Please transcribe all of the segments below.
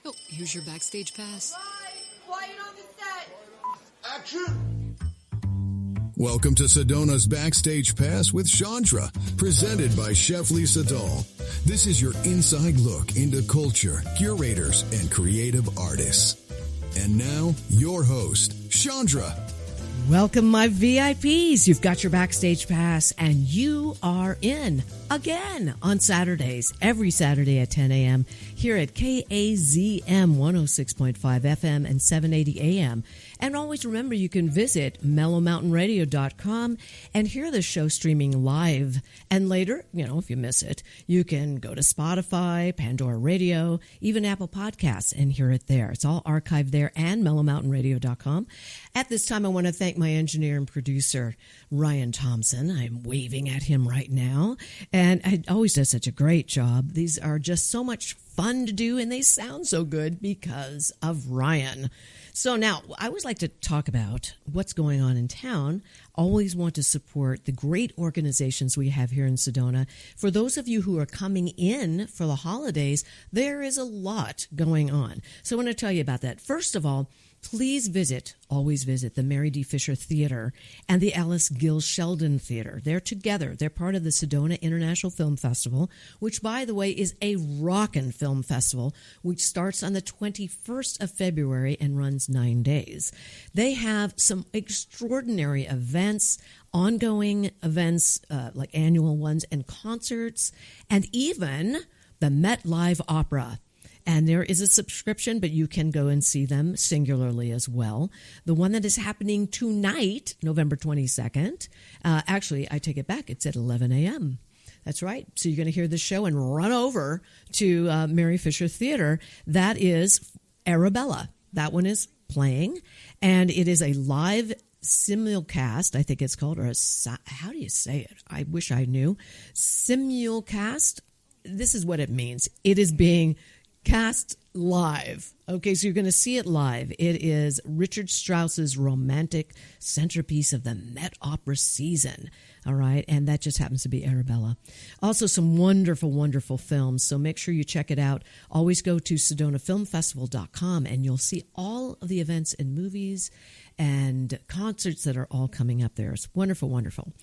Oh, here's your Backstage Pass. Quiet on the set. Action! Welcome to Sedona's Backstage Pass with Chandra, presented by Chef Lisa Dahl. This is your inside look into culture, curators, and creative artists. And now, your host, Chandra. Welcome, my VIPs. You've got your Backstage Pass, and you are in again on Saturdays, every Saturday at 10 a.m. here at KAZM 106.5 FM and 780 AM. And always remember, you can visit mellowmountainradio.com and hear the show streaming live. And later, if you miss it, you can go to Spotify, Pandora Radio, even Apple Podcasts and hear it there. It's all archived there and mellowmountainradio.com. At this time, I want to thank my engineer and producer, Ryan Thompson. I'm waving at him right now. And he always does such a great job. These are just so much fun to do, and they sound so good because of Ryan. So now, I always like to talk about what's going on in town. Always want to support the great organizations we have here in Sedona. For those of you who are coming in for the holidays, there is a lot going on. So I want to tell you about that. First of all, please always visit the Mary D. Fisher Theater and the Alice Gill Sheldon Theater. They're together. They're part of the Sedona International Film Festival, which, by the way, is a rockin' film festival, which starts on the 21st of February and runs 9 days. They have some extraordinary events, ongoing events, like annual ones, and concerts, and even the Met Live Opera. And there is a subscription, but you can go and see them singularly as well. The one that is happening tonight, November 22nd, actually, I take it back. It's at 11 a.m. That's right. So you're going to hear the show and run over to Mary Fisher Theater. That is Arabella. That one is playing, and it is a live simulcast, I think it's called, or how do you say it? I wish I knew. Simulcast. This is what it means. It is being cast live. Okay, so you're going to see it live. It is Richard Strauss's romantic centerpiece of the Met Opera season. All right, and that just happens to be Arabella. Also, some wonderful, wonderful films, so make sure you check it out. Always go to SedonaFilmFestival.com, and you'll see all of the events and movies and concerts that are all coming up there. It's wonderful, wonderful.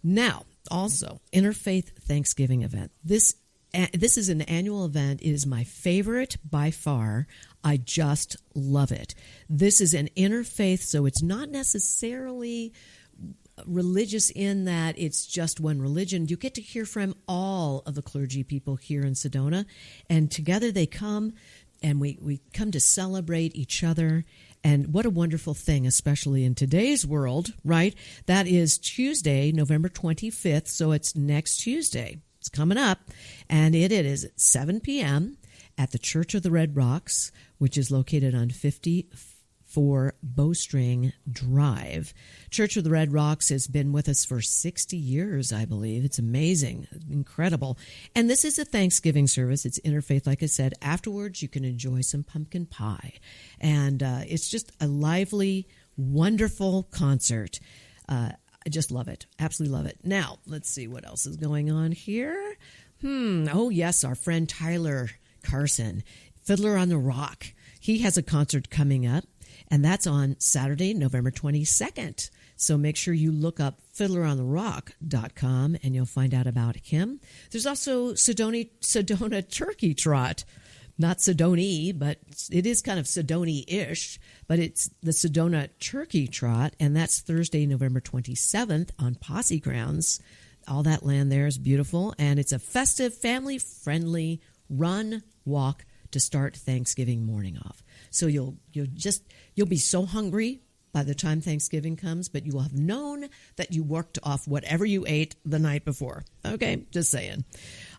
Now, also, Interfaith Thanksgiving event. This is an annual event. It is my favorite by far. I just love it. This is an interfaith, so it's not necessarily religious in that it's just one religion. You get to hear from all of the clergy people here in Sedona, and together they come, and we come to celebrate each other. And what a wonderful thing, especially in today's world, right? That is Tuesday, November 25th, so it's next Tuesday. It's coming up, and it is at 7 p.m. at the Church of the Red Rocks, which is located on 54 Bowstring Drive. Church of the Red Rocks has been with us for 60 years, I believe. It's amazing, incredible. And this is a Thanksgiving service. It's interfaith, like I said. Afterwards, you can enjoy some pumpkin pie. And it's just a lively, wonderful concert. I just love it. Absolutely love it. Now, let's see what else is going on here. Oh, yes, our friend Tyler Carson, Fiddler on the Rock. He has a concert coming up, and that's on Saturday, November 22nd. So make sure you look up fiddlerontherock.com, and you'll find out about him. There's also Sedona Turkey Trot. Not Sedona, but it is kind of Sedona-ish, but it's the Sedona Turkey Trot, and that's Thursday, November 27th on Posse Grounds. All that land there is beautiful, and it's a festive, family-friendly run, walk to start Thanksgiving morning off. So you'll be so hungry by the time Thanksgiving comes, but you will have known that you worked off whatever you ate the night before. Okay, just saying.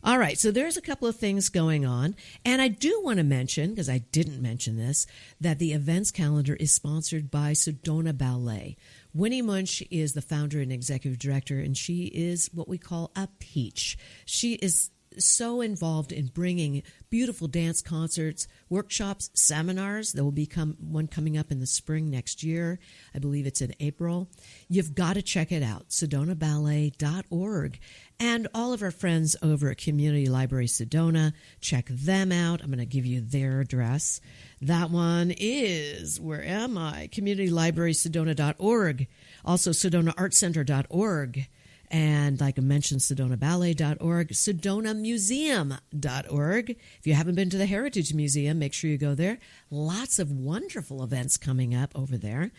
All right, so there's a couple of things going on, and I do want to mention, because I didn't mention this, that the events calendar is sponsored by Sedona Ballet. Winnie Munch is the founder and executive director, and she is what we call a peach. She is so involved in bringing beautiful dance concerts, workshops, seminars. There will be one coming up in the spring next year. I believe it's in April. You've got to check it out, sedonaballet.org. And all of our friends over at Community Library Sedona, check them out. I'm going to give you their address. That one is, where am I? CommunityLibrarySedona.org. Also, SedonaArtCenter.org. And like I mentioned, SedonaBallet.org, SedonaMuseum.org. If you haven't been to the Heritage Museum, make sure you go there. Lots of wonderful events coming up over there.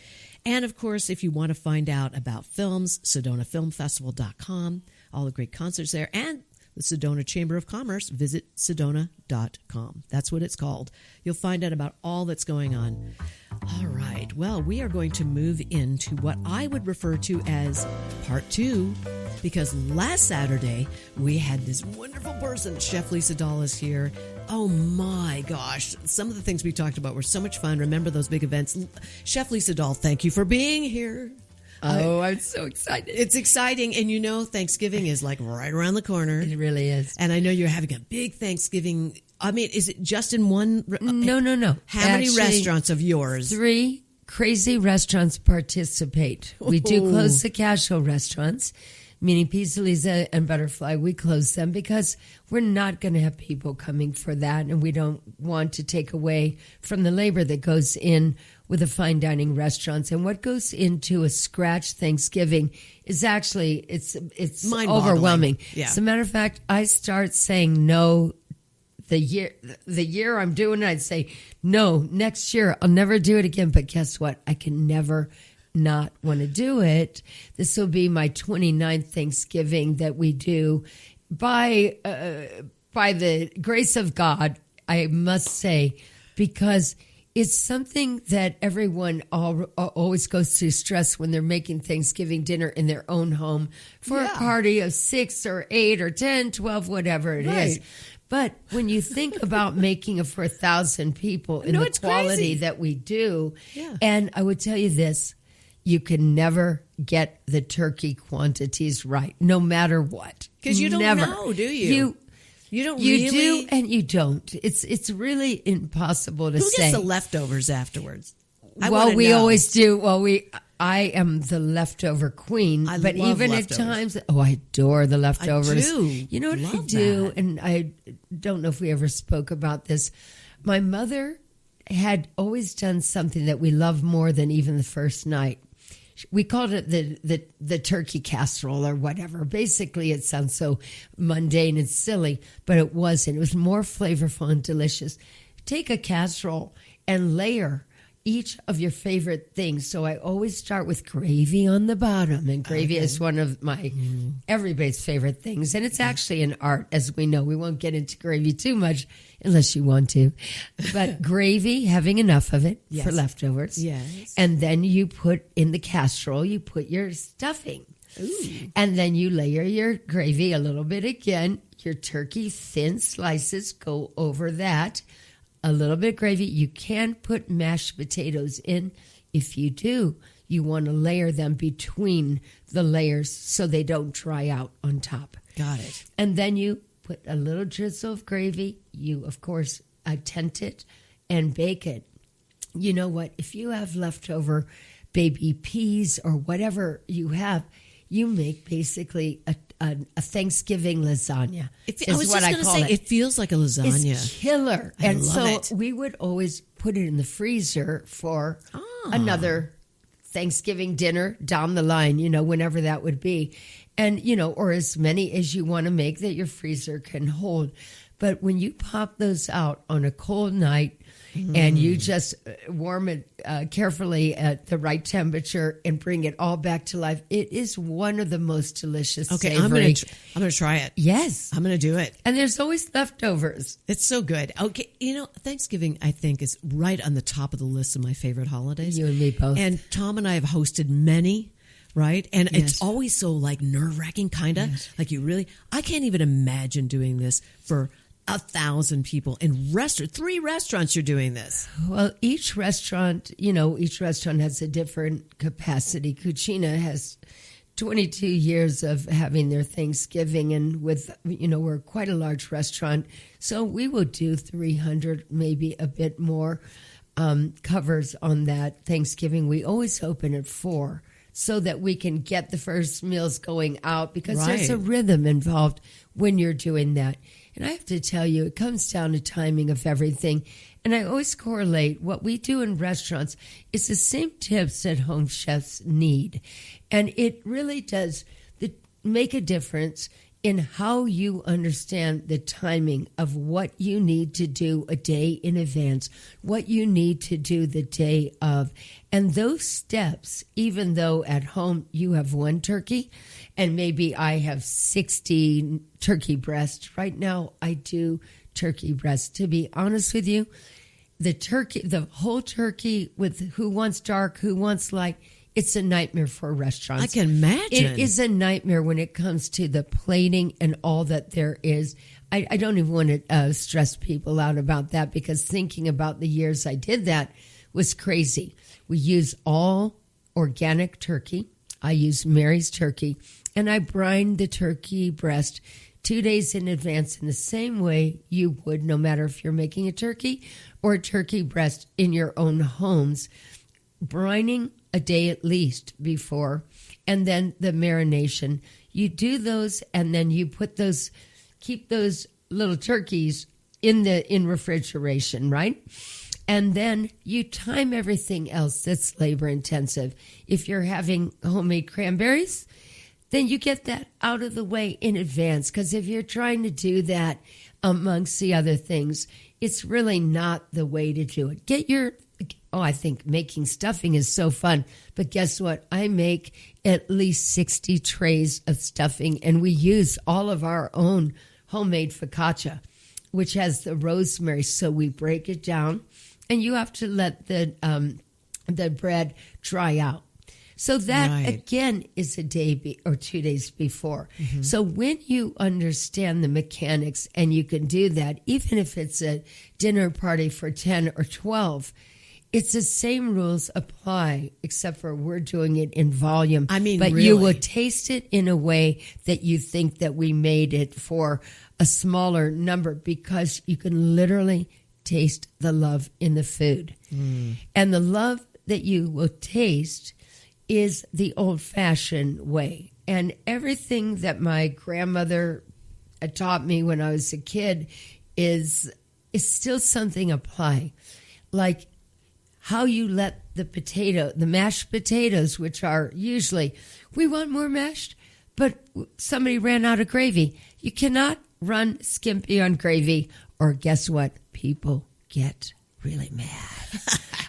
And of course, if you want to find out about films, SedonaFilmFestival.com, all the great concerts there, and the Sedona Chamber of Commerce, visit Sedona.com. That's what it's called. You'll find out about all that's going on. All right. Well, we are going to move into what I would refer to as part 2, because last Saturday we had this wonderful person. Chef Lisa Dahl is here. Oh my gosh. Some of the things we talked about were so much fun. Remember those big events. Chef Lisa Dahl, thank you for being here. Oh, I'm so excited. It's exciting. And you know, Thanksgiving is like right around the corner. It really is. And I know you're having a big Thanksgiving. I mean, is it just in one? No. How many restaurants of yours? 3 crazy restaurants participate. We do close the casual restaurants, meaning Pizza Lisa and Butterfly. We close them because we're not going to have people coming for that. And we don't want to take away from the labor that goes in with the fine dining restaurants. And what goes into a scratch Thanksgiving is actually, it's overwhelming. Yeah. As a matter of fact, I start saying no the year I'm doing it. I'd say, no, next year I'll never do it again. But guess what? I can never not want to do it. This will be my 29th Thanksgiving that we do. By the grace of God, I must say, because it's something that everyone always goes through stress when they're making Thanksgiving dinner in their own home for a party of 6 or 8 or 10, 12, whatever it is. But when you think about making it for 1,000 people in the quality that we do, and I would tell you this, you can never get the turkey quantities right, no matter what. Because you don't know, do you? You don't you really? do and you don't. It's really impossible to say. Who gets the leftovers afterwards? We always do. I am the leftover queen. But even leftovers. At times, I adore the leftovers. I do. You know what Love I do? that. And I don't know if we ever spoke about this. My mother had always done something that we love more than even the first night. We called it the turkey casserole or whatever. Basically, it sounds so mundane and silly, but it wasn't. It was more flavorful and delicious. Take a casserole and layer each of your favorite things. So I always start with gravy on the bottom, and gravy is one of my everybody's favorite things. And it's actually an art, as we know. We won't get into gravy too much unless you want to. But gravy, having enough of it for leftovers. Yes. And then you put in the casserole, you put your stuffing. Ooh. And then you layer your gravy a little bit again. Your turkey, thin slices go over that. A little bit of gravy. You can put mashed potatoes in. If you do, you want to layer them between the layers so they don't dry out on top. Got it. And then you put a little drizzle of gravy. You, of course, tent it and bake it. You know what? If you have leftover baby peas or whatever you have, you make basically a Thanksgiving lasagna. I was just going to say, it feels like a lasagna. It's killer. I love it. We would always put it in the freezer for another Thanksgiving dinner down the line, whenever that would be. And, or as many as you want to make that your freezer can hold. But when you pop those out on a cold night and you just warm it carefully at the right temperature and bring it all back to life, it is one of the most delicious. Okay, savory. I'm going to try it. Yes. I'm going to do it. And there's always leftovers. It's so good. Okay, Thanksgiving, I think, is right on the top of the list of my favorite holidays. You and me both. And Tom and I have hosted many. Right? And it's always so nerve-wracking, kind of. Yes. Like I can't even imagine doing this for 1,000 people in 3 restaurants. You're doing this. Well, each restaurant has a different capacity. Cucina has 22 years of having their Thanksgiving, and with, we're quite a large restaurant, so we will do 300, maybe a bit more covers on that Thanksgiving. We always open at 4 so that we can get the first meals going out, because there's a rhythm involved when you're doing that. And I have to tell you, it comes down to timing of everything. And I always correlate what we do in restaurants is the same tips that home chefs need. And it really does make a difference in how you understand the timing of what you need to do a day in advance, what you need to do the day of. And those steps, even though at home you have 1 turkey and maybe I have 60 turkey breasts, right now I do turkey breasts. To be honest with you, the whole turkey with who wants dark, who wants light, it's a nightmare for restaurants. I can imagine. It is a nightmare when it comes to the plating and all that there is. I don't even want to stress people out about that, because thinking about the years I did that was crazy. We use all organic turkey. I use Mary's turkey, and I brine the turkey breast 2 days in advance in the same way you would, no matter if you're making a turkey or a turkey breast in your own homes. Brining a day at least before, and then the marination. You do those, and then you keep those little turkeys in refrigeration, right? And then you time everything else that's labor intensive. If you're having homemade cranberries, then you get that out of the way in advance, because if you're trying to do that amongst the other things, it's really not the way to do it. I think making stuffing is so fun. But guess what? I make at least 60 trays of stuffing, and we use all of our own homemade focaccia, which has the rosemary. So we break it down, and you have to let the bread dry out. So that, again, is a day or 2 days before. Mm-hmm. So when you understand the mechanics, and you can do that, even if it's a dinner party for 10 or 12, it's the same rules apply, except for we're doing it in volume. I mean, but really, you will taste it in a way that you think that we made it for a smaller number, because you can literally taste the love in the food. Mm. And the love that you will taste is the old-fashioned way. And everything that my grandmother taught me when I was a kid is still something apply. Like how you let the mashed potatoes, which are usually, we want more mashed, but somebody ran out of gravy. You cannot run skimpy on gravy, or guess what? People get really mad.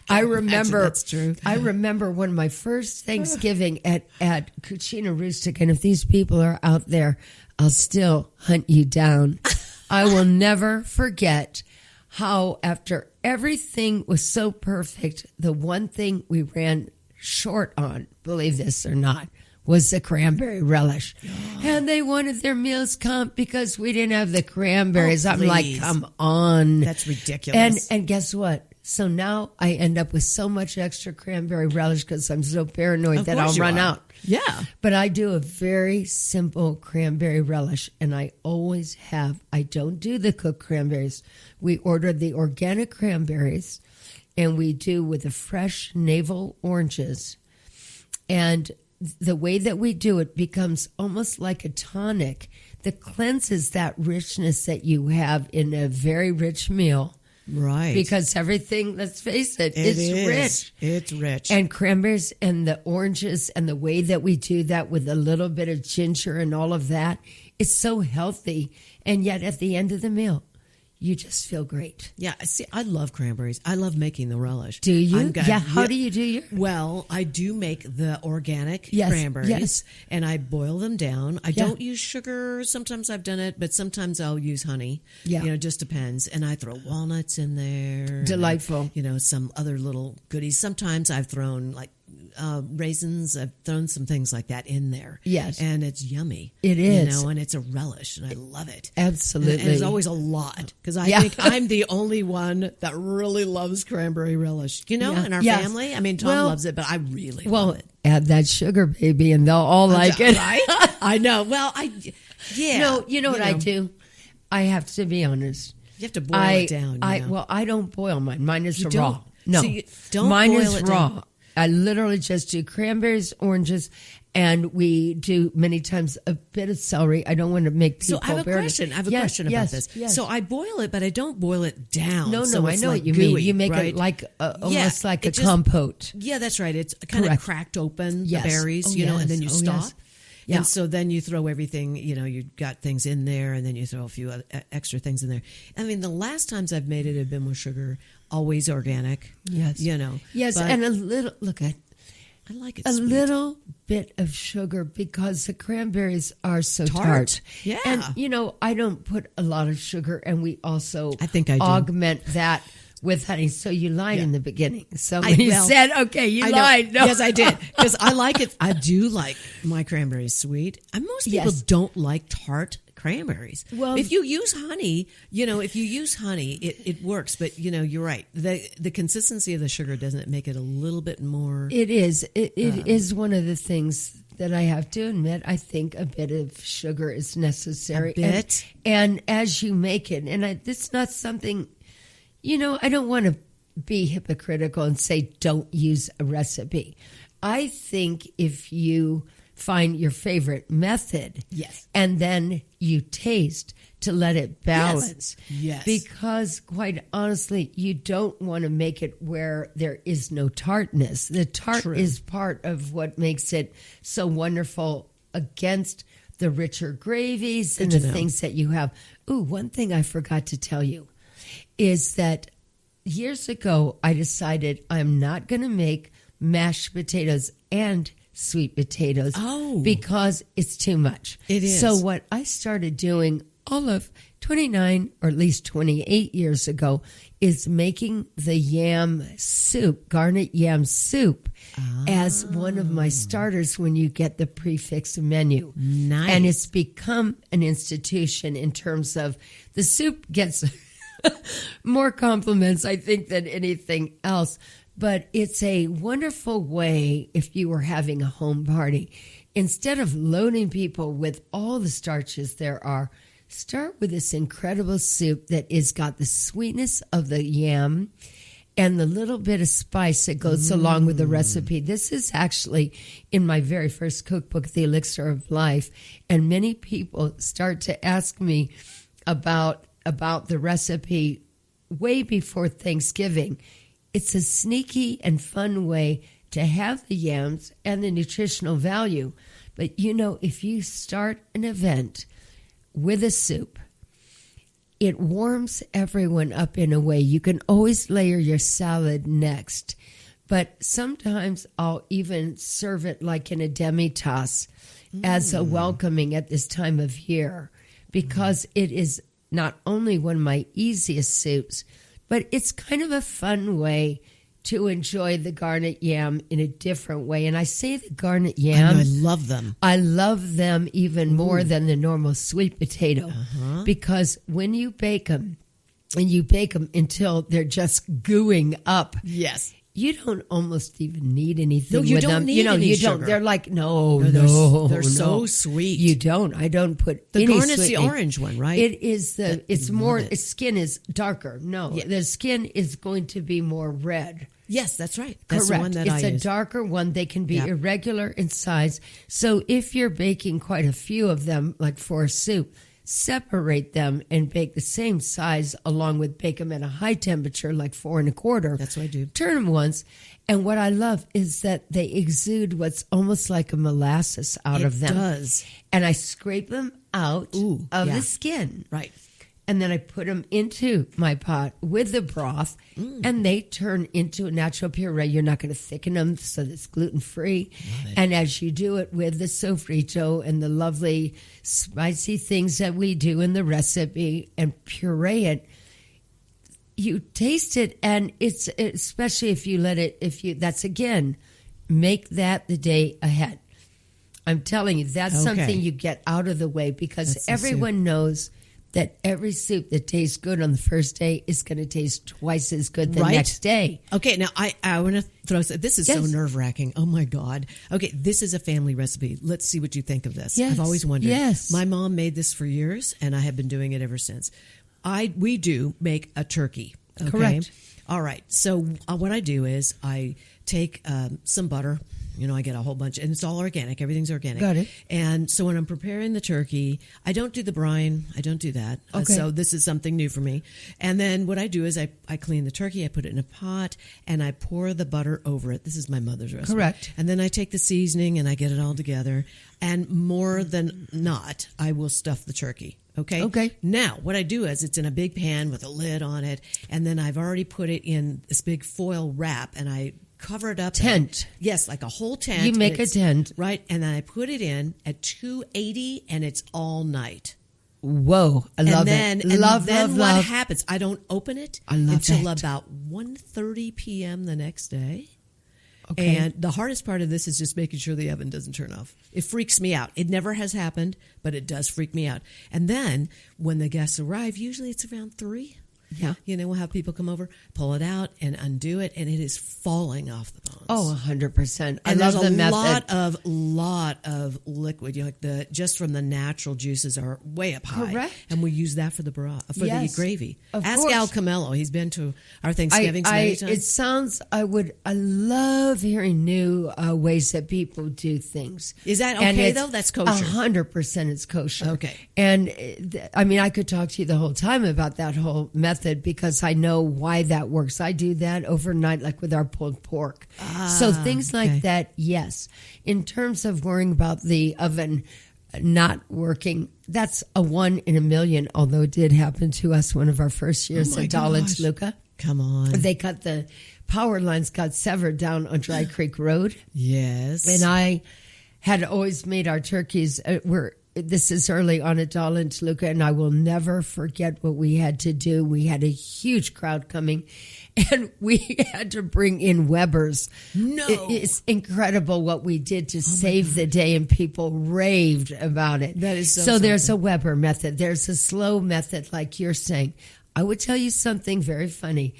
I remember that's true. I remember one of my first Thanksgiving at Cucina Rustic, and if these people are out there, I'll still hunt you down. I will never forget how, after everything was so perfect, the one thing we ran short on, believe this or not, was the cranberry relish. Oh. And they wanted their meals comped because we didn't have the cranberries. I'm like, come on. That's ridiculous. And guess what? So now I end up with so much extra cranberry relish because I'm so paranoid that I'll run out. Yeah. But I do a very simple cranberry relish, and I always have. I don't do the cooked cranberries. We order the organic cranberries, and we do with the fresh navel oranges. And the way that we do it becomes almost like a tonic that cleanses that richness that you have in a very rich meal. Right. Because everything, let's face it, is rich. It's rich. And cranberries and the oranges and the way that we do that with a little bit of ginger and all of that, it's so healthy. And yet at the end of the meal, you just feel great. Yeah, see, I love cranberries. I love making the relish. Do you? How do you do your? Well, I do make the organic cranberries, and I boil them down. I don't use sugar. Sometimes I've done it, but sometimes I'll use honey. Yeah. It just depends. And I throw walnuts in there. Delightful. And, some other little goodies. Sometimes I've thrown raisins. I've thrown some things like that in there. Yes. And it's yummy. It is. And it's a relish, and I love it. Absolutely. And there's always a lot, because I think I'm the only one that really loves cranberry relish. In our family, I mean, Tom loves it, but I really love it. add that sugar, baby, and they'll all like it. Right? I know. Well, No, you know what I do? I have to be honest. You have to boil it down. Well, I don't boil mine. Mine is You raw. don't? No, So you don't mine boil is it raw. down? I literally just do cranberries, oranges, and we do many times a bit of celery. I don't want to make people. So I have a question. I have a question about this. Yes. So I boil it, but I don't boil it down. No, so I it's know like what you gooey, mean. You make right? it like almost like a it just- compote. Yeah, that's right. It's kind Correct. of cracked open, Yes. the berries, Oh, and yes. then you Oh, stop. yes. Yeah. And so then you throw everything, you've got things in there, and then you throw a few other, extra things in there. I mean, the last times I've made it have been with sugar, always organic. Yes. Yes, but and a little, look at I like it a sweet. little bit of sugar because the cranberries are so Tart. tart. Yeah. And, I don't put a lot of sugar, and we also I think I do. augment that with honey. So you lied in the beginning. So I- when you well, said, okay, you I know. lied. No. Yes, I did. Because I like it. I do like my cranberries sweet. And most people Yes. don't like tart cranberries. Well- if you use honey, it works. But, you're right. The consistency of the sugar doesn't make it a little bit more. It is. It is one of the things that I have to admit. I think a bit of sugar is necessary. A bit? And as you make it, and it's not something, I don't want to be hypocritical and say don't use a recipe. I think if you find your favorite method, Yes. and then you taste to let it balance. Yes. Because quite honestly, you don't want to make it where there is no tartness. The tart True. is part of what makes it so wonderful against the richer gravies and Good to the know. things that you have. Ooh, one thing I forgot to tell you is that years ago, I decided I'm not going to make mashed potatoes and sweet potatoes because it's too much. It is. So what I started doing all of 29 or at least 28 years ago is making the yam soup, garnet yam soup, as one of my starters when you get the prefix menu. Nice. And it's become an institution in terms of the soup gets more compliments, I think, than anything else. But it's a wonderful way if you were having a home party. Instead of loading people with all the starches there are, start with this incredible soup that is got the sweetness of the yam and the little bit of spice that goes along with the recipe. This is actually in my very first cookbook, The Elixir of Life. And many people start to ask me about the recipe way before Thanksgiving. It's a sneaky and fun way to have the yams and the nutritional value. But, if you start an event with a soup, it warms everyone up in a way. You can always layer your salad next. But sometimes I'll even serve it like in a demi-tasse as a welcoming at this time of year because it is not only one of my easiest soups, but it's kind of a fun way to enjoy the garnet yam in a different way. And I say the garnet yam. I love them. I love them even more than the normal sweet potato because when you bake them, and you bake them until they're just gooing up, Yes. you don't almost even need anything No, you with don't them. need any you don't. sugar. They're like, they're no. so sweet. You don't. I don't put The any garnet's the sweetening. orange one, right? It is it's love more, it. its skin is darker. No, the skin is going to be more red. Yes, that's right. That's Correct. the one that it's I a use. darker one. They can be Yep. irregular in size. So if you're baking quite a few of them, like for a soup, separate them and bake the same size along with bake them at a high temperature, like 4 1/4. That's what I do. Turn them once. And what I love is that they exude what's almost like a molasses out of them. It does. And I scrape them out Ooh, of yeah. the skin. Right. And then I put them into my pot with the broth, and they turn into a natural puree. You're not going to thicken them so that it's gluten-free. And as you do it with the sofrito and the lovely spicy things that we do in the recipe and puree it, you taste it, and it's especially if you let it, that's again, make that the day ahead. I'm telling you, that's Okay. something you get out of the way because That's the everyone knows that every soup that tastes good on the first day is going to taste twice as good the Right. next day. Okay, now I want to throw. This is so Yes. nerve-wracking. Oh my God. Okay, this is a family recipe. Let's see what you think of this. Yes, I've always wondered. yes. My mom made this for years, and I have been doing it ever since. We do make a turkey. Okay? Correct. All right. So what I do is I take some butter. I get a whole bunch, and it's all organic. Everything's organic. Got it. And so when I'm preparing the turkey, I don't do the brine. I don't do that. Okay. So this is something new for me. And then what I do is I clean the turkey. I put it in a pot, and I pour the butter over it. This is my mother's recipe. Correct. And then I take the seasoning, and I get it all together. And more than not, I will stuff the turkey. Okay? Okay. Now, what I do is it's in a big pan with a lid on it, and then I've already put it in this big foil wrap, and I cover it up. Tent. Yes, like a whole tent. You make and a it's- tent. Right, and then I put it in at 280, and it's all night. Whoa, I love and it. then Love, what love. happens? I don't open it I love until that. about 1:30 p.m. the next day. Okay. And the hardest part of this is just making sure the oven doesn't turn off. It freaks me out. It never has happened, but it does freak me out. And then when the guests arrive, usually it's around 3. Yeah. We'll have people come over, pull it out, and undo it, and it is falling off the bones. Oh, 100%. I And love there's the a method. lot of liquid. Like just from the natural juices are way up high. Correct. And we use that for the broth, for Yes, the gravy. of Ask course. Al Camello. He's been to our Thanksgivings many times. It sounds, I love hearing new ways that people do things. Is that And okay, it's though? That's kosher. 100% it's kosher. Okay. And I could talk to you the whole time about that whole method because I know why that works. I do that overnight, like with our pulled pork. So things like okay. that, yes. In terms of worrying about the oven not working, that's a 1 in a million, although it did happen to us one of our first years Oh my at Dahl and gosh. Toluca. Come on. They cut the power lines, got severed down on Dry Creek Road. Yes. And I had always made our turkeys, this is early on at Dahl and Toluca, and I will never forget what we had to do. We had a huge crowd coming, and we had to bring in Weber's. No. It's incredible what we did to save the day, and people raved about it. That is so there's a Weber method. There's a slow method, like you're saying. I would tell you something very funny.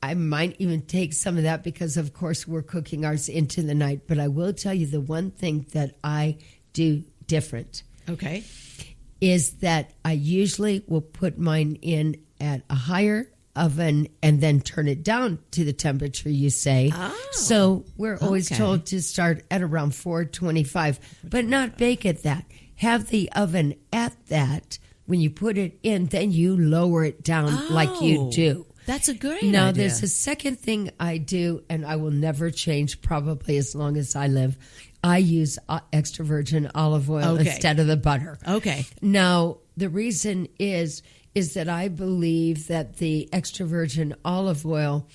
I might even take some of that because, of course, we're cooking ours into the night. But I will tell you the one thing that I do different Okay. is that I usually will put mine in at a higher oven and then turn it down to the temperature you say. Oh, So we're always okay. told to start at around 425, but not bake at that. Have the oven at that. When you put it in, then you lower it down like you Oh, do. That's a great Now, idea. there's a second thing I do, and I will never change probably as long as I live. I use extra virgin olive oil Okay. instead of the butter. Okay. Now, the reason is that I believe that the extra virgin olive oil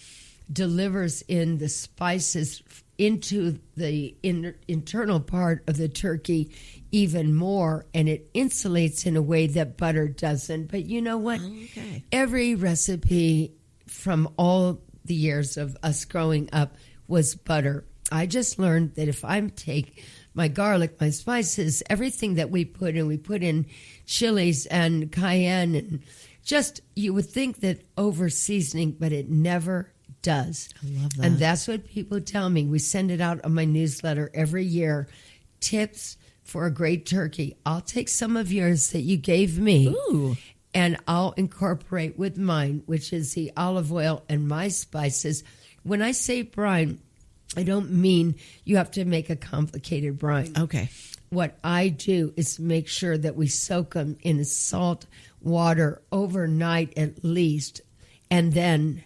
delivers in the spices into the internal part of the turkey even more, and it insulates in a way that butter doesn't. But you know what? Okay. Every recipe from all the years of us growing up was butter. I just learned that if I take my garlic, my spices, everything that we put in chilies and cayenne, and just, you would think that over seasoning, but it never does. I love that. And that's what people tell me. We send it out on my newsletter every year. Tips for a great turkey. I'll take some of yours that you gave me. Ooh. And I'll incorporate with mine, which is the olive oil and my spices. When I say brine, I don't mean you have to make a complicated brine. Okay. What I do is make sure that we soak them in salt water overnight at least. And then,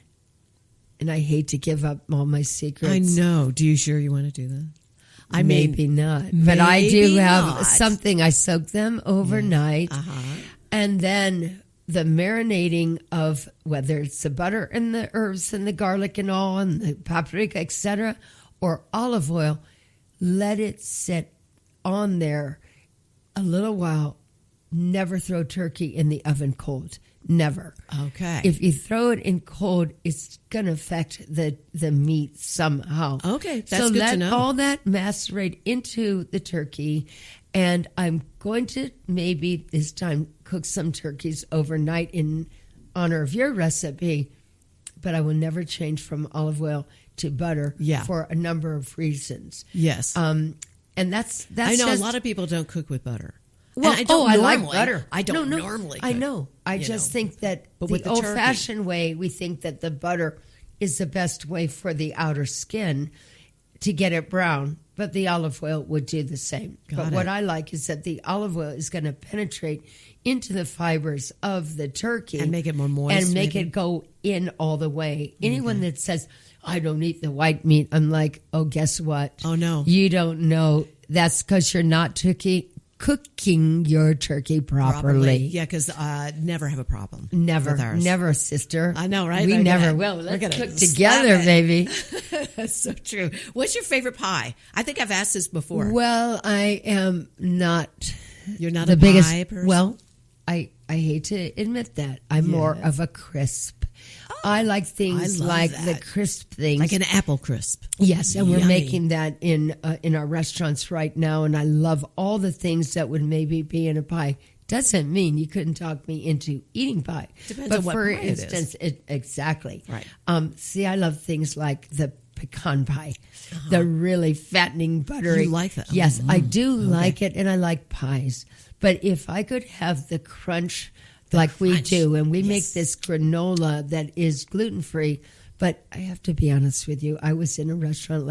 and I hate to give up all my secrets. I know. Do you sure you want to do that? Maybe not. But I do maybe have not. something. I soak them overnight. Uh-huh. And then the marinating of whether it's the butter and the herbs and the garlic and all and the paprika, etc., or olive oil, let it sit on there a little while. Never throw turkey in the oven cold. Never. Okay. If you throw it in cold, it's going to affect the meat somehow. Okay, that's so good let to know. all that macerate into the turkey, and I'm going to maybe this time cook some turkeys overnight in honor of your recipe, but I will never change from olive oil to butter for a number of reasons. Yes. And that's I know just, a lot of people don't cook with butter. well, And I don't I normally, like butter. I don't No, normally cook, I know. I just think that But the with the turkey- old-fashioned way, we think that the butter is the best way for the outer skin to get it brown, but the olive oil would do the same. But what I like is that the olive oil is going to penetrate into the fibers of the turkey. And make it more moist, And make maybe? it go in all the way. Anyone that says, I don't eat the white meat, I'm like, oh, guess what? Oh, no. You don't know. That's because you're not cooking your turkey properly. Yeah, because never have a problem. Never, with ours. never, sister. I know, right? We Look at never that. will. We're Let's gonna cook slap together, it. baby. That's so true. What's your favorite pie? I think I've asked this before. Well, I am not. You're not the a biggest. pie person? Well, I hate to admit that I'm more of a crisp. I like things I love like that. the crisp things, like an apple crisp. Yes, and we're Yummy. making that in our restaurants right now, and I love all the things that would maybe be in a pie. Doesn't mean you couldn't talk me into eating pie. Depends but on what for pie it is. instance, exactly. Right. See, I love things like the pecan pie, the really fattening, buttery. You like that? Yes, I do Okay. like it, and I like pies. But if I could have the crunch like we crunch. do, and we Yes. make this granola that is gluten-free. But I have to be honest with you. I was in a restaurant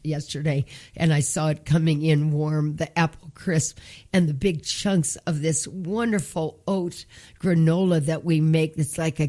yesterday, and I saw it coming in warm, the apple crisp, and the big chunks of this wonderful oat granola that we make. It's like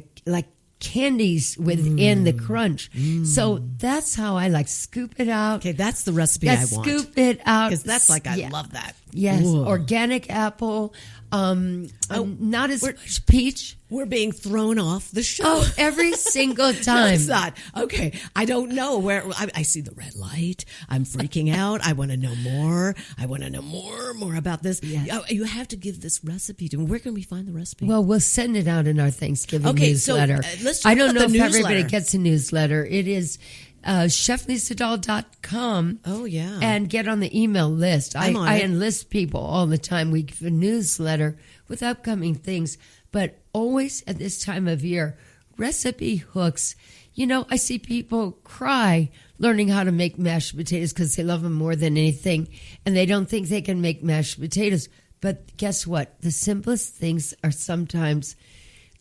candies within the crunch. So that's how I like scoop it out. Okay, that's the recipe I want. Scoop it out. Because that's like, I Yeah. love that. Yes, Whoa. organic apple. Not as much peach. We're being thrown off the show. Oh, every single No, time. it's not. Okay, I don't know where. I see the red light. I'm freaking out. I want to know more. I want to know more about this. Yes. You have to give this recipe to me. Where can we find the recipe? Well, we'll send it out in our Thanksgiving Okay, so, newsletter. let's talk I don't about know if the everybody newsletter. gets a newsletter. It is cheflisadahl.com. Oh, yeah. And get on the email list. I'm on I it. enlist people all the time. We give a newsletter with upcoming things, but always at this time of year, recipe hooks. You know, I see people cry learning how to make mashed potatoes because they love them more than anything, and they don't think they can make mashed potatoes. But guess what? The simplest things are sometimes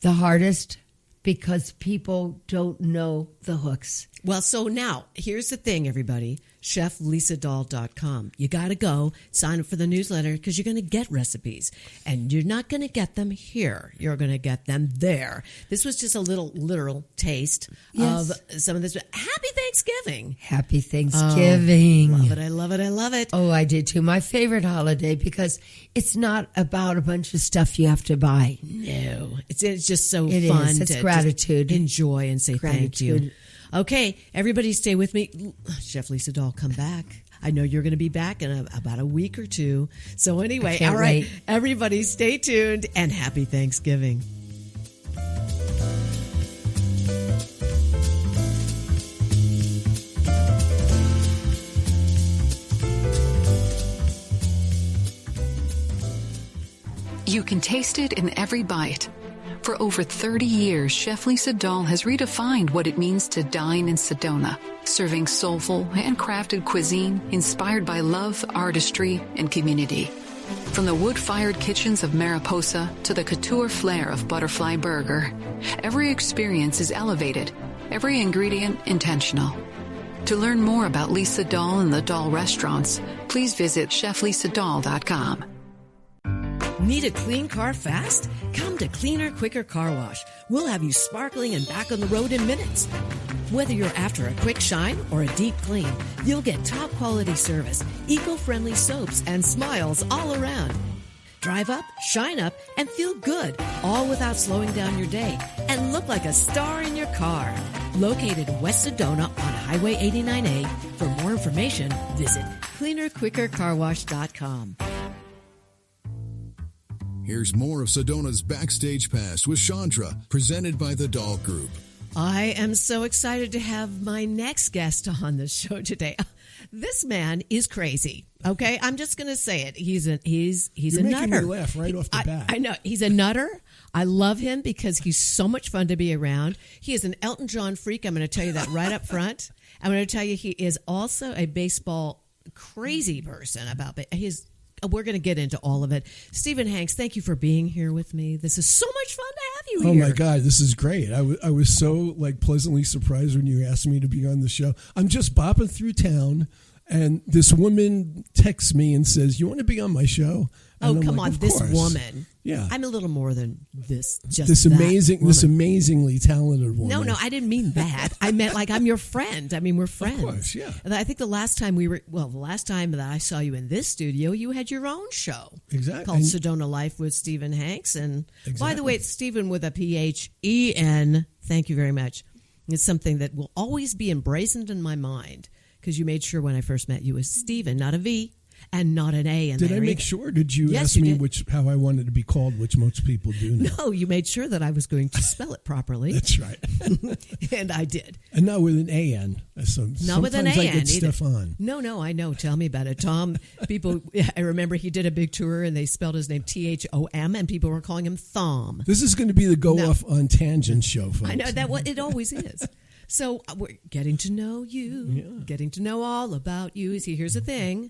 the hardest because people don't know the hooks. Well, so now, here's the thing, everybody. ChefLisaDahl.com. You got to go sign up for the newsletter because you're going to get recipes. And you're not going to get them here. You're going to get them there. This was just a little literal taste Yes. of some of this. Happy Thanksgiving. Happy Thanksgiving. Love it. I love it. I love it. Oh, I did too. My favorite holiday because it's not about a bunch of stuff you have to buy. No, it's just so It fun is. It's to gratitude. just enjoy and say thank you. Gratitude. Okay, everybody stay with me. Chef Lisa Dahl, come back. I know you're going to be back in about a week or two. So anyway, can't all right, wait. everybody stay tuned and happy Thanksgiving. You can taste it in every bite. For over 30 years, Chef Lisa Dahl has redefined what it means to dine in Sedona, serving soulful, handcrafted cuisine inspired by love, artistry, and community. From the wood-fired kitchens of Mariposa to the couture flair of Butterfly Burger, every experience is elevated, every ingredient intentional. To learn more about Lisa Dahl and the Dahl restaurants, please visit cheflisadahl.com. Need a clean car fast? Come to Cleaner, Quicker Car Wash. We'll have you sparkling and back on the road in minutes. Whether you're after a quick shine or a deep clean, you'll get top quality service, eco-friendly soaps, and smiles all around. Drive up, shine up, and feel good, all without slowing down your day, and look like a star in your car. Located West Sedona on Highway 89A. For more information, visit cleanerquickercarwash.com. here's more of Sedona's Backstage Pass with Chandra, presented by the Dahl Group. I am so excited to have my next guest on the show today. This man is crazy. Okay, I'm just going to say it. He's You're a making nutter. me laugh right off the bat. I know he's a nutter. I love him because he's so much fun to be around. He is an Elton John freak. I'm going to tell you that right up front. I'm going to tell you he is also a baseball crazy person about his. We're going to get into all of it. Stephen Hanks, thank you for being here with me. This is so much fun to have you here. Oh my God, this is great. I was so pleasantly surprised when you asked me to be on the show. I'm just bopping through town, and this woman texts me and says, "You want to be on my show?" And Oh, I'm come like, on, "Of this course." woman. Yeah. I'm a little more than this. Just This that amazingly talented woman. No, I didn't mean that. I meant like I'm your friend. I mean, we're friends. Of course, yeah. And I think the last time that I saw you in this studio, you had your own show. Exactly. Called Sedona Life with Stephen Hanks. And by the Exactly. way, it's Stephen with a P-H-E-N. Thank you very much. It's something that will always be emblazoned in my mind because you made sure when I first met you was Stephen, not a V. And not an A in Did there. I make either. sure? Did you Yes, ask you me did. how I wanted to be called, which most people do now? No, you made sure that I was going to spell it properly. That's right. And I did. And not with an A-N. Not with an Sometimes I A-N get either. Stefan. No, I know. Tell me about it. Tom, I remember he did a big tour and they spelled his name T-H-O-M and people were calling him Thom. This is going to be the Go-Off on Tangent show, folks. I know it always is. So we're getting to know you, getting to know all about you. See, here's the thing.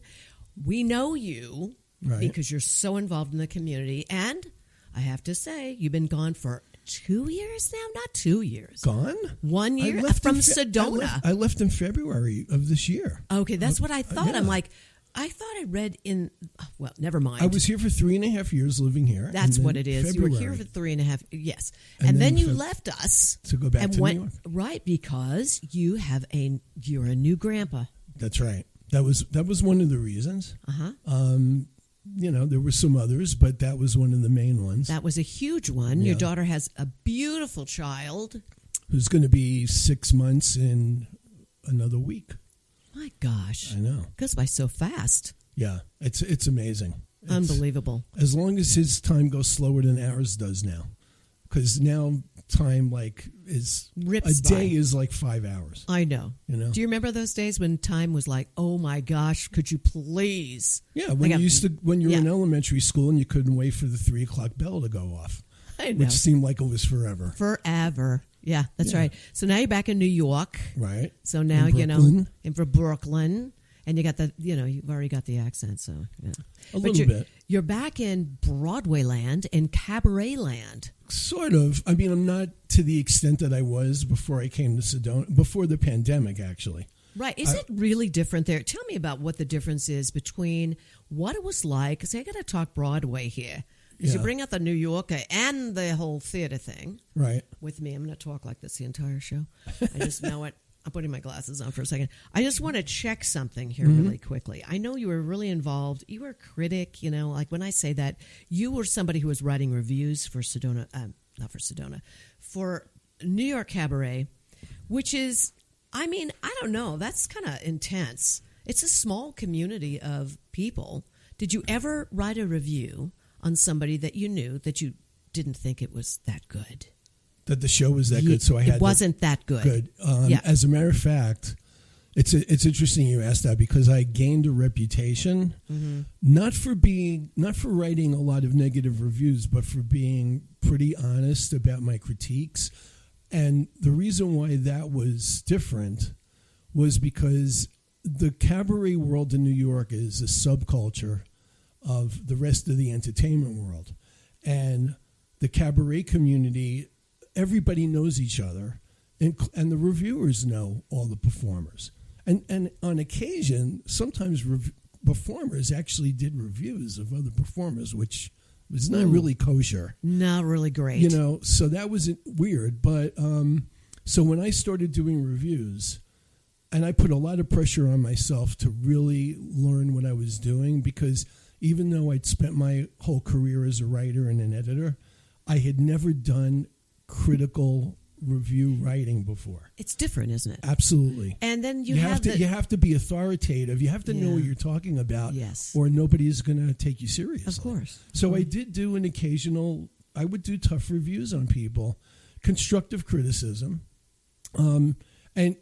We know you because you're so involved in the community. And I have to say, you've been gone for 2 years now? Not 2 years. Gone? 1 year from Sedona. I left in February of this year. Okay, that's what I thought. Yeah. I'm like, I thought I read in, well, never mind. I was here for 3.5 years living here. That's and what then it is. February, You were here for 3.5, yes. And And then then you left us. to go back and to went, New York. Right, because you're a new grandpa. That's right. That was one of the reasons. Uh-huh. There were some others, but that was one of the main ones. That was a huge one. Yeah. Your daughter has a beautiful child. Who's going to be 6 months in another week. My gosh. I know. Goes by so fast. Yeah, it's amazing. It's, Unbelievable. As long as his time goes slower than ours does now. Because now time is Rips a day by. is like 5 hours. I know. You know? Do you remember those days when time was like, oh my gosh, could you please? Yeah, when you were in elementary school and you couldn't wait for the 3 o'clock bell to go off, I know. which seemed like it was forever. Forever. Yeah, that's Yeah. right. So now you're back in New York. Right. So now, In for Brooklyn. And you got you've already got the accent. So, yeah. A little bit. You're back in Broadway land and cabaret land. Sort of. I mean, I'm not to the extent that I was before I came to Sedona, before the pandemic, actually. Right. Is it really different there? Tell me about what the difference is between what it was like. Because I got to talk Broadway here. Because you Yeah. bring out the New Yorker and the whole theater thing. Right. With me. I'm going to talk like this the entire show. I just know it. I'm putting my glasses on for a second. I just want to check something here really quickly. I know you were really involved. You were a critic, like when I say that, you were somebody who was writing reviews for Sedona, not for Sedona, for New York Cabaret, which is, I don't know, that's kind of intense. It's a small community of people. Did you ever write a review on somebody that you knew that you didn't think it was that good? That the show was that good, so I had it wasn't that good. Good. Yeah. As a matter of fact, it's interesting you asked that because I gained a reputation not for writing a lot of negative reviews, but for being pretty honest about my critiques. And the reason why that was different was because the cabaret world in New York is a subculture of the rest of the entertainment world, and the cabaret community. Everybody knows each other, and the reviewers know all the performers. And on occasion, sometimes performers actually did reviews of other performers, which was not really kosher. Not really great. So that was weird. But so when I started doing reviews, and I put a lot of pressure on myself to really learn what I was doing, because even though I'd spent my whole career as a writer and an editor, I had never done critical review writing before. It's different, isn't it? Absolutely. And then you have to be authoritative. You have to know what you're talking about. Yes. Or nobody's going to take you seriously. Of course. So I did do I would do tough reviews on people, constructive criticism. And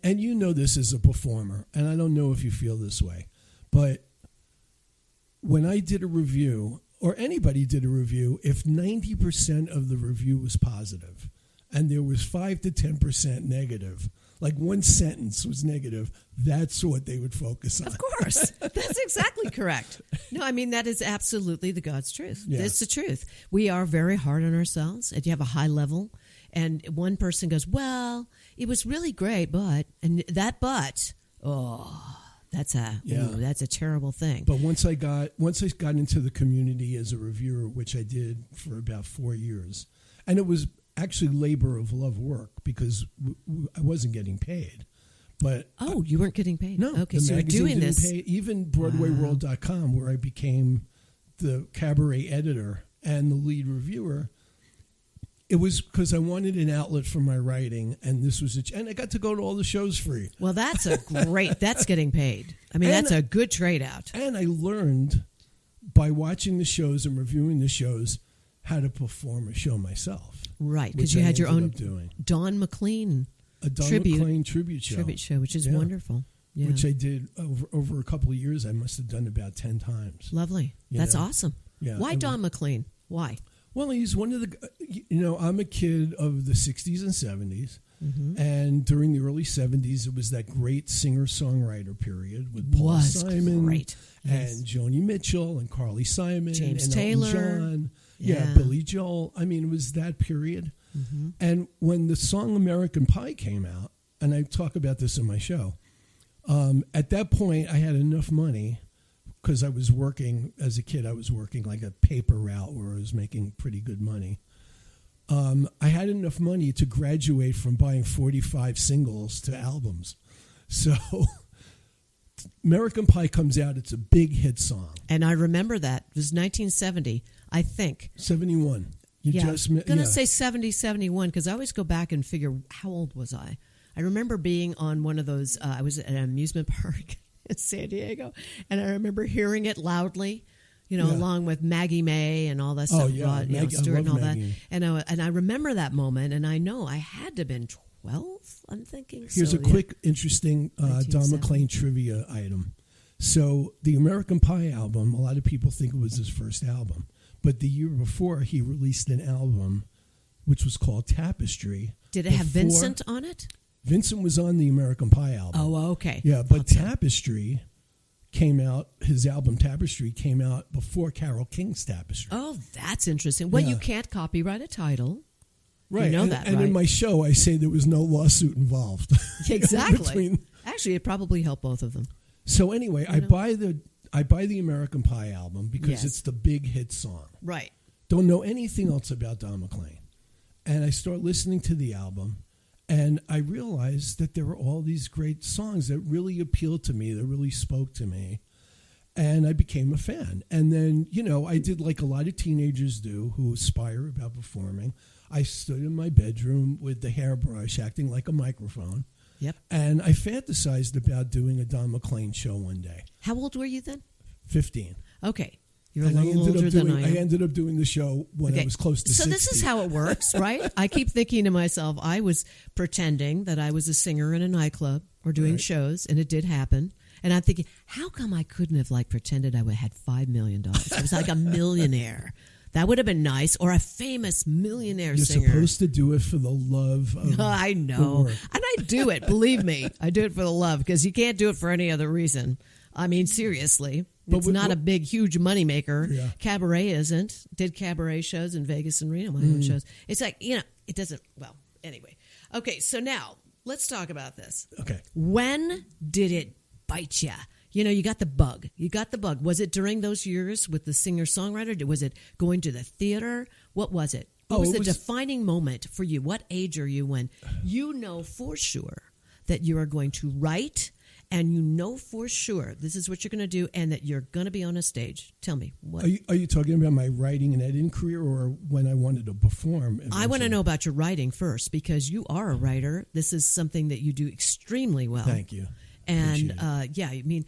you know this as a performer, and I don't know if you feel this way, but when I did a review, or anybody did a review, if 90% of the review was positive and there was 5 to 10% negative, like one sentence was negative, that's what they would focus on. Of course. That's exactly correct. No, I mean, that is absolutely the God's truth. Yeah. It's the truth. We are very hard on ourselves, and you have a high level, and one person goes, well, it was really great, but, and that but, that's a terrible thing. But once I got into the community as a reviewer, which I did for about 4 years, and it was actually labor of love work because I wasn't getting paid. But you weren't getting paid? No. Okay, so you're doing this. Even BroadwayWorld.com, where I became the cabaret editor and the lead reviewer, it was because I wanted an outlet for my writing, and this was and I got to go to all the shows free. Well, that's that's getting paid. I mean, that's a good trade out. And I learned by watching the shows and reviewing the shows how to perform a show myself. Right, because you had your own Don McLean McLean tribute show, which is wonderful. Yeah. Which I did over a couple of years. I must have done about 10 times. Lovely. That's awesome. Yeah. Why Don McLean? Why? Well, he's one of the, I'm a kid of the 60s and 70s. Mm-hmm. And during the early 70s, it was that great singer-songwriter period with Paul Simon and Joni Mitchell and Carly Simon James and Taylor. Elton John. Billy Joel. I mean, it was that period. Mm-hmm. And when the song American Pie came out, and I talk about this in my show, at that point, I had enough money because I was working, as a kid, I was working like a paper route where I was making pretty good money. I had enough money to graduate from buying 45 singles to albums. So American Pie comes out. It's a big hit song. And I remember that. It was 1970, I think. 71. I'm going to say 70, 71, because I always go back and figure, how old was I? I remember being on one of those, I was at an amusement park in San Diego, and I remember hearing it loudly, along with Maggie May and all that stuff, Stewart and all Maggie. that. And I remember that moment, and I know I had to have been 12, I'm thinking. Here's a quick, interesting Don McLean trivia item. So the American Pie album, a lot of people think it was his first album, but the year before he released an album which was called Tapestry. Did it have Vincent on it? Vincent was on the American Pie album. Oh, okay. Yeah, but Tapestry came out, his album Tapestry came out before Carole King's Tapestry. Oh, that's interesting. Well, you can't copyright a title. Right. You know that, right? And in my show, I say there was no lawsuit involved. Exactly. Actually, it probably helped both of them. So anyway, I buy the American Pie album because it's the big hit song. Right. Don't know anything else about Don McLean. And I start listening to the album, and I realized that there were all these great songs that really appealed to me, that really spoke to me. And I became a fan. And then, I did like a lot of teenagers do who aspire about performing. I stood in my bedroom with the hairbrush acting like a microphone. Yep. And I fantasized about doing a Don McLean show one day. How old were you then? 15. Okay. You're a little older than I am. I ended up doing the show when I was close to 60. So this is how it works, right? I keep thinking to myself, I was pretending that I was a singer in a nightclub or doing shows, and it did happen. And I'm thinking, how come I couldn't have pretended I had $5 million? I was like a millionaire. That would have been nice, or a famous millionaire singer. You're supposed to do it for the love of I know. And I do it, believe me. I do it for the love, because you can't do it for any other reason. I mean, seriously. It's not a big, huge moneymaker. Yeah. Cabaret isn't. Did cabaret shows in Vegas and Reno, my own shows. It's like, it doesn't, anyway. Okay, so now, let's talk about this. Okay. When did it bite you? You got the bug. Was it during those years with the singer-songwriter? Was it going to the theater? What was it? What was the defining moment for you? What age are you when you know for sure that you are going to write and you know for sure this is what you're going to do and that you're going to be on a stage. Tell me what. Are you talking about my writing and editing career or when I wanted to perform? Eventually? I want to know about your writing first because you are a writer. This is something that you do extremely well. Thank you. And I mean,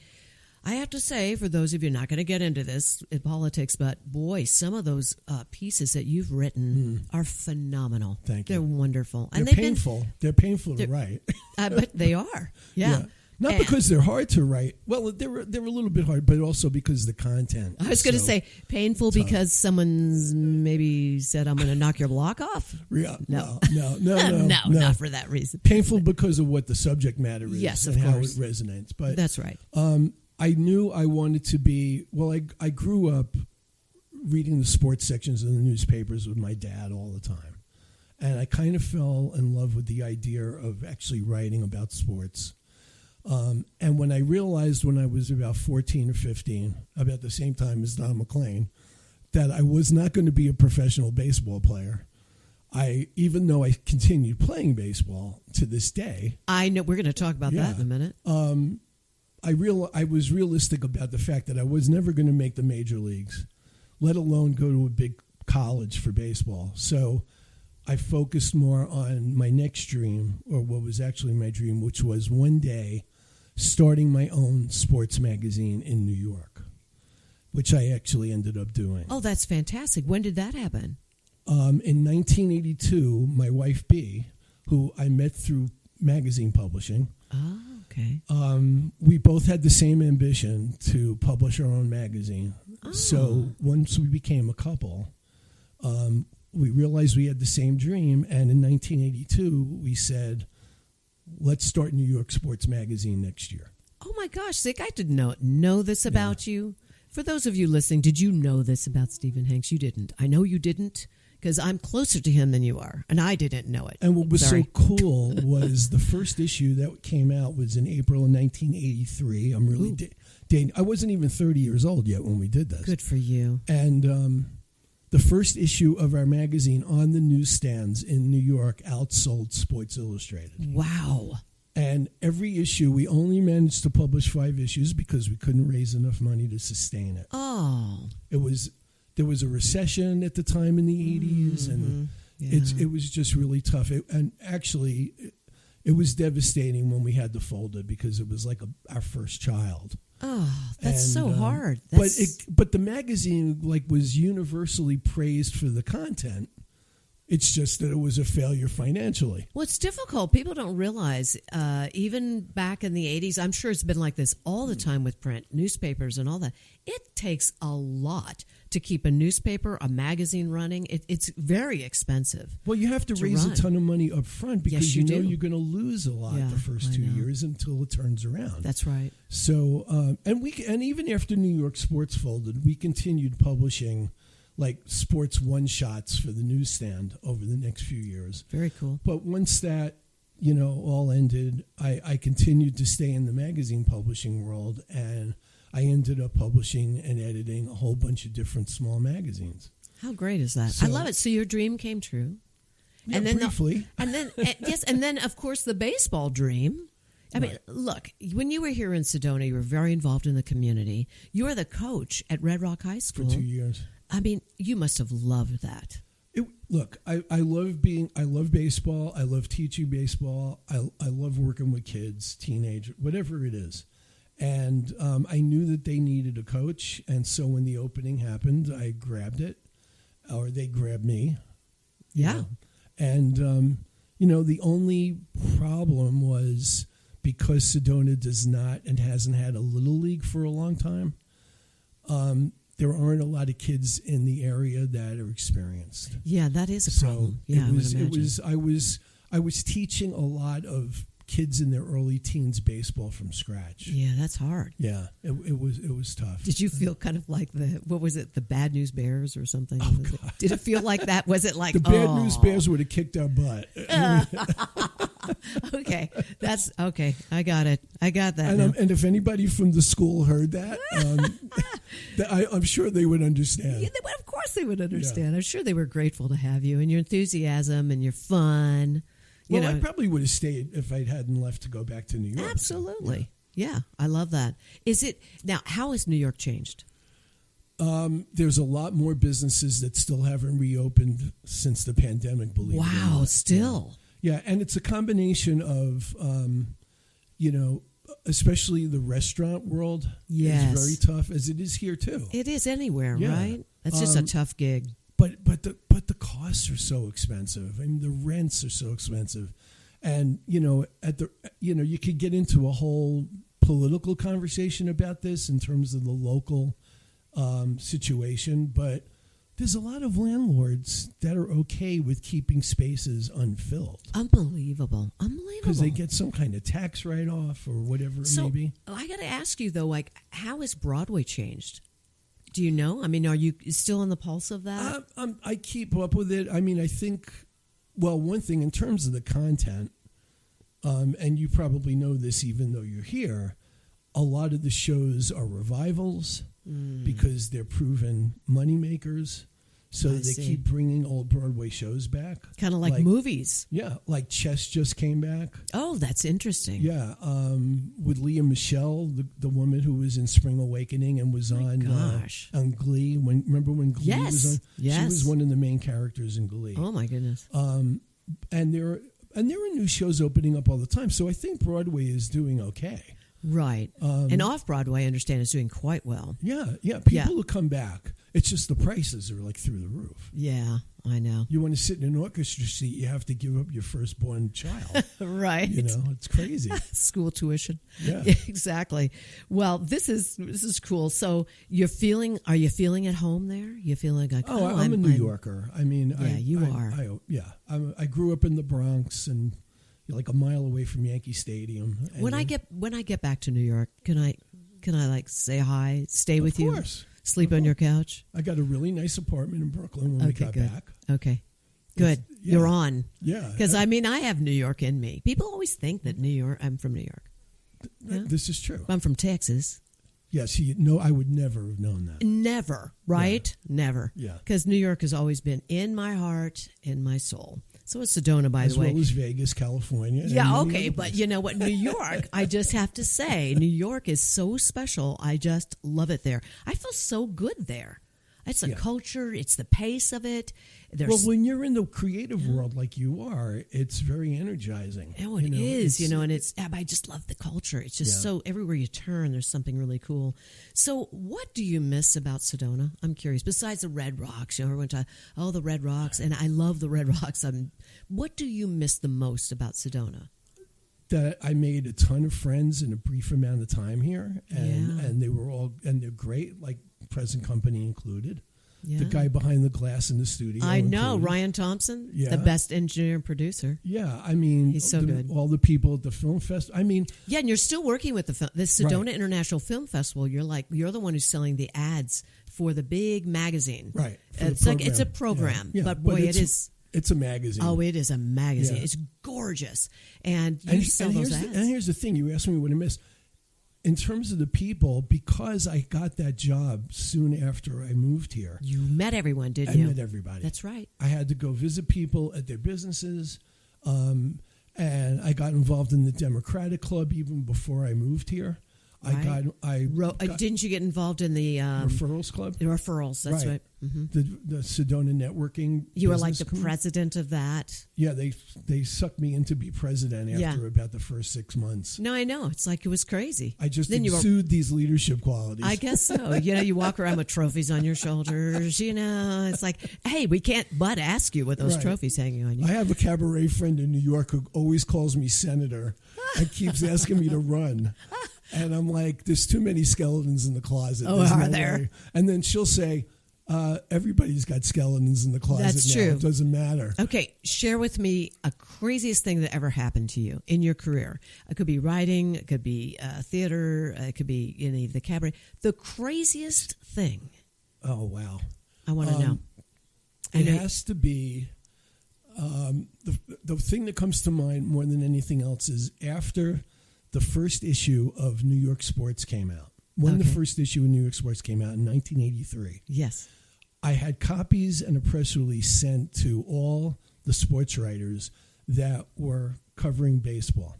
I have to say, for those of you not going to get into this in politics, but boy, some of those pieces that you've written are phenomenal. Thank you. They're wonderful. They're painful. They're painful to write. But they are. Yeah. Not because they're hard to write. Well, they're a little bit hard, but also because of the content. I was going to say painful because someone's maybe said, I'm going to knock your block off. Yeah, No, not for that reason. Painful because of what the subject matter is yes, and how it resonates. But that's right. I knew I wanted to be, I grew up reading the sports sections in the newspapers with my dad all the time. And I kind of fell in love with the idea of actually writing about sports. And when I realized when I was about 14 or 15, about the same time as Don McLean, that I was not going to be a professional baseball player, even though I continued playing baseball to this day. I know we're going to talk about that in a minute. I was realistic about the fact that I was never going to make the major leagues, let alone go to a big college for baseball. So I focused more on my next dream, or what was actually my dream, which was one day starting my own sports magazine in New York, which I actually ended up doing. Oh, that's fantastic. When did that happen? In 1982, my wife, Bea, who I met through magazine publishing. Oh, okay. We both had the same ambition to publish our own magazine. Oh. So once we became a couple, we realized we had the same dream. And in 1982, we said, let's start New York Sports Magazine next year. Oh, my gosh, Zick, I didn't know this about you. For those of you listening, did you know this about Stephen Hanks? You didn't. I know you didn't because I'm closer to him than you are, and I didn't know it. And what was so cool was the first issue that came out was in April of 1983. I'm really dating. I wasn't even 30 years old yet when we did this. Good for you. And the first issue of our magazine on the newsstands in New York outsold Sports Illustrated. Wow. And every issue, we only managed to publish 5 issues because we couldn't raise enough money to sustain it. Oh. There was a recession at the time in the 80s, and it was just really tough. It was devastating when we had to fold it because it was like our first child. Oh, that's so hard. But the magazine was universally praised for the content. It's just that it was a failure financially. Well, it's difficult. People don't realize, even back in the 80s, I'm sure it's been like this all the time with print, newspapers and all that. It takes a lot to keep a newspaper, a magazine running. It's very expensive. Well, you have to raise a ton of money up front because you know you're going to lose a lot the first 2 years until it turns around. That's right. So, and even after New York Sports folded, we continued publishing sports one-shots for the newsstand over the next few years. Very cool. But once that, all ended, I continued to stay in the magazine publishing world, and I ended up publishing and editing a whole bunch of different small magazines. How great is that? I love it. So your dream came true. Yeah, and then briefly. And then, of course, the baseball dream. I mean, look, when you were here in Sedona, you were very involved in the community. You were the coach at Red Rock High School. For 2 years. I mean, you must have loved that. I love baseball. I love teaching baseball. I love working with kids, teenagers, whatever it is. And I knew that they needed a coach. And so when the opening happened, I grabbed it, or they grabbed me. Yeah. And, the only problem was because Sedona does not and hasn't had a little league for a long time, there aren't a lot of kids in the area that are experienced. Yeah, that is a problem. I was teaching a lot of kids in their early teens baseball from scratch. Yeah, that's hard. Yeah, it was tough. Did you feel kind of like the Bad News Bears or something? Oh, God. Did it feel like that? Was it like the Bad News Bears would have kicked our butt? Okay, that's okay. I got it. I got that. And if anybody from the school heard that, I'm sure they would understand. Yeah, of course they would understand. Yeah. I'm sure they were grateful to have you and your enthusiasm and your fun. I probably would have stayed if I hadn't left to go back to New York. Absolutely. Yeah, I love that. Is it now? How has New York changed? There's a lot more businesses that still haven't reopened since the pandemic. Believe it or Wow, not. still. Yeah, and it's a combination of, especially the restaurant world Yes. is very tough, as it is here too. It is anywhere, Yeah. right? That's just a tough gig. But the costs are so expensive. I mean, the rents are so expensive, and you could get into a whole political conversation about this in terms of the local situation, but there's a lot of landlords that are okay with keeping spaces unfilled. Unbelievable. Because they get some kind of tax write-off or whatever it may be. I got to ask you, though, like, how has Broadway changed? Do you know? I mean, are you still on the pulse of that? I keep up with it. I mean, I think, well, one thing in terms of the content, and you probably know this even though you're here, a lot of the shows are revivals because they're proven moneymakers. So they keep bringing old Broadway shows back. Kind of like movies. Yeah, like Chess just came back. Oh, that's interesting. Yeah, with Leah Michele, the woman who was in Spring Awakening and was on Glee. Remember when Glee was on? Yes. She was one of the main characters in Glee. Oh, my goodness. And there are new shows opening up all the time. So I think Broadway is doing okay. Right. And off-Broadway, I understand, is doing quite well. Yeah. People will come back. It's just the prices are like through the roof. Yeah, I know. You want to sit in an orchestra seat, you have to give up your firstborn child. Right. It's crazy. School tuition. Yeah. Exactly. Well, this is cool. So are you feeling at home there? You feeling like, I'm a New Yorker. I mean, you are. I grew up in the Bronx and like a mile away from Yankee Stadium. When I get back to New York, can I like say hi, stay with you? Of course. Sleep on your couch? I got a really nice apartment in Brooklyn when we got back. Okay. Good. You're on. Yeah. Because, I mean, I have New York in me. People always think that I'm from New York. This is true. I'm from Texas. Yes. I would never have known that. Never, right? Yeah. Never. Yeah. Because New York has always been in my heart, in my soul. So it's Sedona, by the way. As well as Vegas, California. Yeah, okay. But you know what? New York, I just have to say, New York is so special. I just love it there. I feel so good there. It's the culture. It's the pace of it. Well, when you're in the creative world like you are, it's very energizing. Oh, it is, and I just love the culture. It's just so everywhere you turn, there's something really cool. So what do you miss about Sedona? I'm curious. Besides the Red Rocks, everyone talk, the Red Rocks, and I love the Red Rocks. What do you miss the most about Sedona? That I made a ton of friends in a brief amount of time here, and they're great, like present company included. Yeah. The guy behind the glass in the studio. I know, Ryan Thompson, the best engineer and producer. Yeah, I mean, he's so good. All the people at the film festival. I mean, and you're still working with the Sedona International Film Festival. You're the one who's selling the ads for the big magazine. Right. It's a program, but boy, it is. It's a magazine. Oh, it is a magazine. Yeah. It's gorgeous, and you sell those ads. And here's the thing: you asked me what I missed. In terms of the people, because I got that job soon after I moved here. You met everyone, didn't you? I met everybody. That's right. I had to go visit people at their businesses, and I got involved in the Democratic Club even before I moved here. Right. Didn't you get involved in the referrals club? The referrals, that's right. Mm-hmm. The Sedona networking. You were like the president of that. Yeah, they sucked me in to be president after about the first 6 months. No, I know. It's like it was crazy. I just exude these leadership qualities. I guess so. You walk around with trophies on your shoulders. It's like, hey, we can't but ask you with those trophies hanging on you. I have a cabaret friend in New York who always calls me senator and keeps asking me to run. And I'm like, there's too many skeletons in the closet. Oh, are there? Way. And then she'll say, everybody's got skeletons in the closet. That's now. true. It doesn't matter. Okay, share with me a craziest thing that ever happened to you in your career. It could be writing, it could be theater, it could be any of the cabaret. The craziest thing. Oh, wow. I want to know. It has to be, the thing that comes to mind more than anything else is after the first issue of New York Sports came out. When the first issue of New York Sports came out in 1983. Yes. I had copies and a press release sent to all the sports writers that were covering baseball.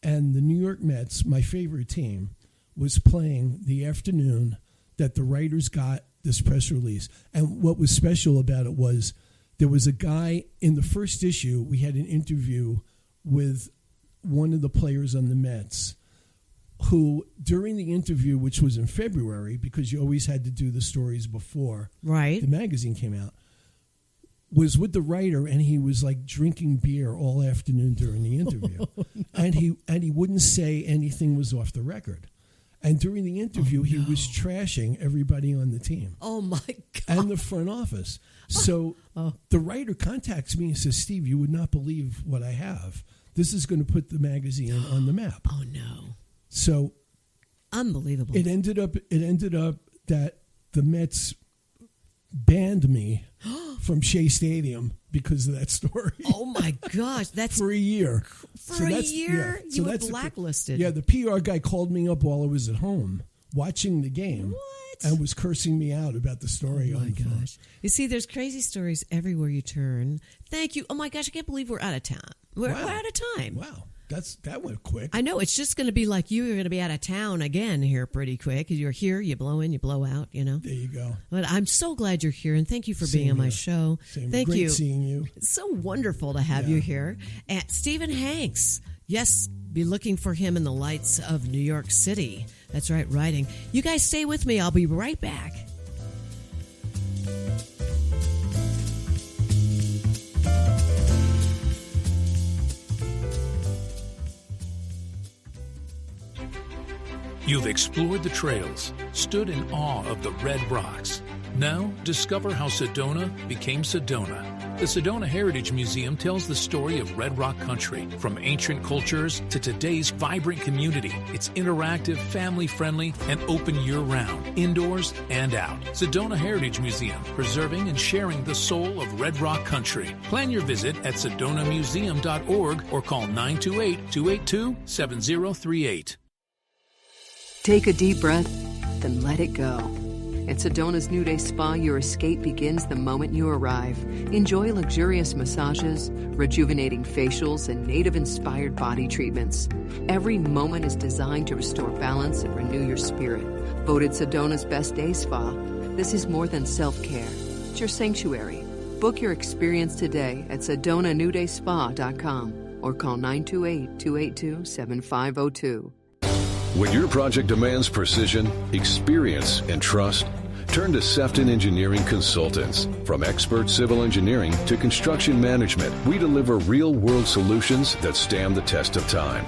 And the New York Mets, my favorite team, was playing the afternoon that the writers got this press release. And what was special about it was there was a guy in the first issue. We had an interview with one of the players on the Mets who, during the interview, which was in February, because you always had to do the stories before Right. the magazine came out, was with the writer, and he was like drinking beer all afternoon during the interview. And he wouldn't say anything was off the record. And during the interview, he was trashing everybody on the team. Oh, my God. And the front office. So the writer contacts me and says, Steve, you would not believe what I have. This is going to put the magazine on the map. Oh, no. So Unbelievable. it ended up that the Mets banned me from Shea Stadium because of that story. Oh, my gosh. That's For a year. for a year? You were blacklisted. The PR guy called me up while I was at home watching the game. What? And was cursing me out about the story. Oh, my gosh. You see, there's crazy stories everywhere you turn. Thank you. Oh, my gosh. I can't believe we're out of town. We're out of time. Wow. That went quick. I know. It's just going to be like you're going to be out of town again here pretty quick. You're here, you blow in, you blow out, you know. There you go. But I'm so glad you're here, and thank you for being on my show. Thank you. Great seeing you. It's so wonderful to have you here. And Stephen Hanks. Yes, be looking for him in the lights of New York City. That's right, writing. You guys stay with me. I'll be right back. You've explored the trails, stood in awe of the red rocks. Now, discover how Sedona became Sedona. The Sedona Heritage Museum tells the story of Red Rock country, from ancient cultures to today's vibrant community. It's interactive, family-friendly, and open year-round, indoors and out. Sedona Heritage Museum, preserving and sharing the soul of Red Rock country. Plan your visit at sedonamuseum.org or call 928-282-7038. Take a deep breath, then let it go. At Sedona's New Day Spa, your escape begins the moment you arrive. Enjoy luxurious massages, rejuvenating facials, and native-inspired body treatments. Every moment is designed to restore balance and renew your spirit. Voted Sedona's Best Day Spa, this is more than self-care. It's your sanctuary. Book your experience today at SedonaNewDaySpa.com or call 928-282-7502. When your project demands precision, experience, and trust, turn to Sefton Engineering Consultants. From expert civil engineering to construction management, we deliver real-world solutions that stand the test of time.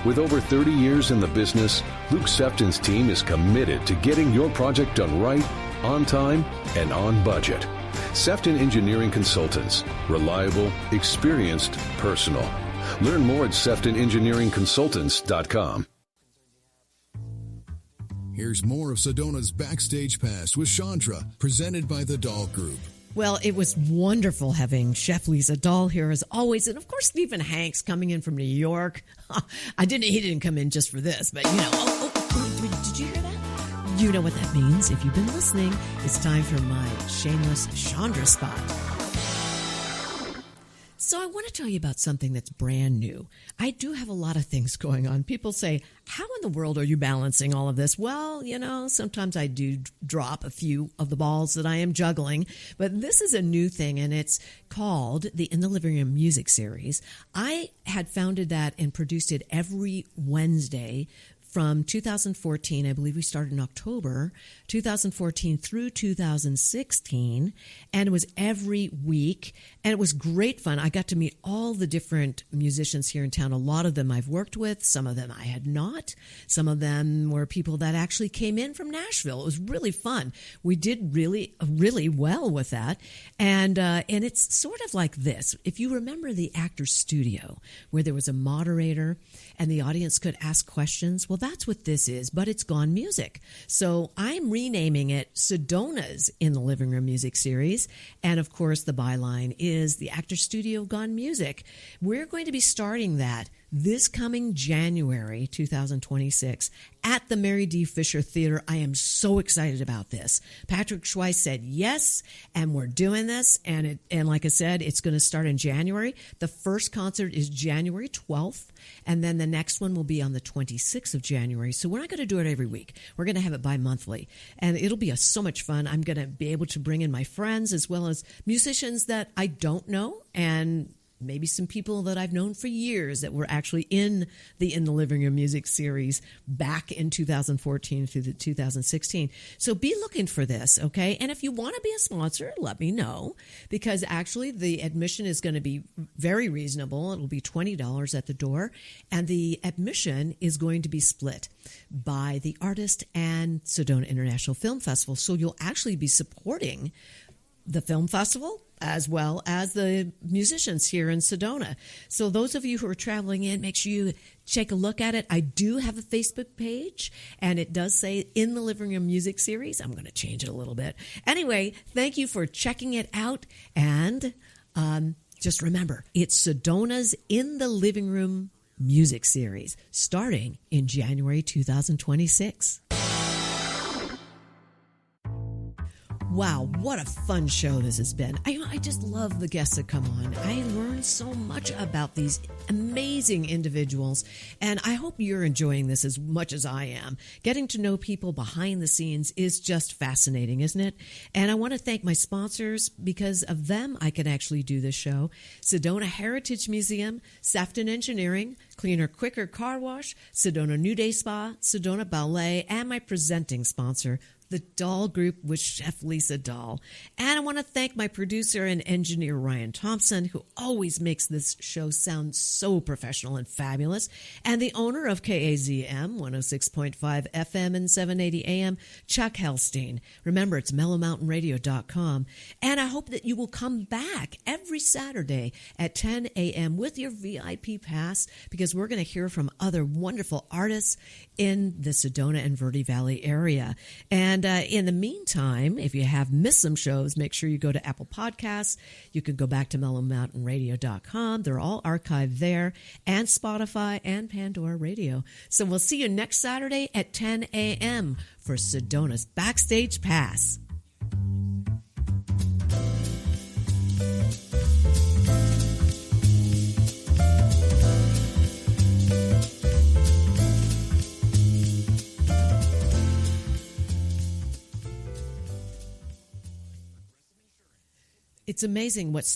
With over 30 years in the business, Luke Sefton's team is committed to getting your project done right, on time, and on budget. Sefton Engineering Consultants. Reliable, experienced, personal. Learn more at SeftonEngineeringConsultants.com. Here's more of Sedona's Backstage Pass with Chandra, presented by the Dahl Group. Well, it was wonderful having Chef Lisa Dahl here as always. And of course, Stephen Hanks coming in from New York. He didn't come in just for this, but you know, did you hear that? You know what that means. If you've been listening, it's time for my shameless Chandra spot. So I want to tell you about something that's brand new. I do have a lot of things going on. People say, how in the world are you balancing all of this? Well, you know, sometimes I do drop a few of the balls that I am juggling, but this is a new thing, and it's called the In the Living Room Music Series. I had founded that and produced it every Wednesday from 2014, I believe we started in October, 2014 through 2016, and it was every week, and it was great fun. I got to meet all the different musicians here in town. A lot of them I've worked with, some of them I had not. Some of them were people that actually came in from Nashville. It was really fun. We did really, really well with that, and it's sort of like this. If you remember the Actors Studio, where there was a moderator and the audience could ask questions, well, that's what this is, but it's gone music. So I'm renaming it Sedona's In the Living Room Music Series. And of course, the byline is the Actors Studio Gone Music. We're going to be starting that this coming January 2026 at the Mary D. Fisher Theater. I am so excited about this. Patrick Schweiss said yes, and we're doing this. And like I said, it's going to start in January. The first concert is January 12th, and then the next one will be on the 26th of January. So we're not going to do it every week. We're going to have it bi-monthly, and it'll be so much fun. I'm going to be able to bring in my friends as well as musicians that I don't know, and maybe some people that I've known for years that were actually in the Living Room Music series back in 2014 through the 2016. So be looking for this, okay? And if you want to be a sponsor, let me know, because actually the admission is going to be very reasonable. It'll be $20 at the door, and the admission is going to be split by the artist and Sedona International Film Festival. So you'll actually be supporting the film festival as well as the musicians here in Sedona. So those of you who are traveling in, make sure you take a look at it. I do have a Facebook page, and it does say In the Living Room Music Series. I'm going to change it a little bit. Anyway, thank you for checking it out. And just remember, it's Sedona's In the Living Room Music Series starting in January 2026. Wow, what a fun show this has been. I just love the guests that come on. I learned so much about these amazing individuals, and I hope you're enjoying this as much as I am. Getting to know people behind the scenes is just fascinating, isn't it? And I want to thank my sponsors. Because of them, I can actually do this show. Sedona Heritage Museum, Sefton Engineering, Cleaner Quicker Car Wash, Sedona New Day Spa, Sedona Ballet, and my presenting sponsor, the Dahl Group with Chef Lisa Dahl. And I want to thank my producer and engineer, Ryan Thompson, who always makes this show sound so professional and fabulous, and the owner of KAZM 106.5 FM and 780 AM, Chuck Helstein. Remember, it's mellowmountainradio.com. And I hope that you will come back every Saturday at 10 a.m. with your VIP pass, because we're going to hear from other wonderful artists in the Sedona and Verde Valley area. And in the meantime, if you have missed some shows, make sure you go to Apple Podcasts. You can go back to mellowmountainradio.com. They're all archived there, and Spotify and Pandora Radio. So we'll see you next Saturday at 10 a.m. for Sedona's Backstage Pass. It's amazing what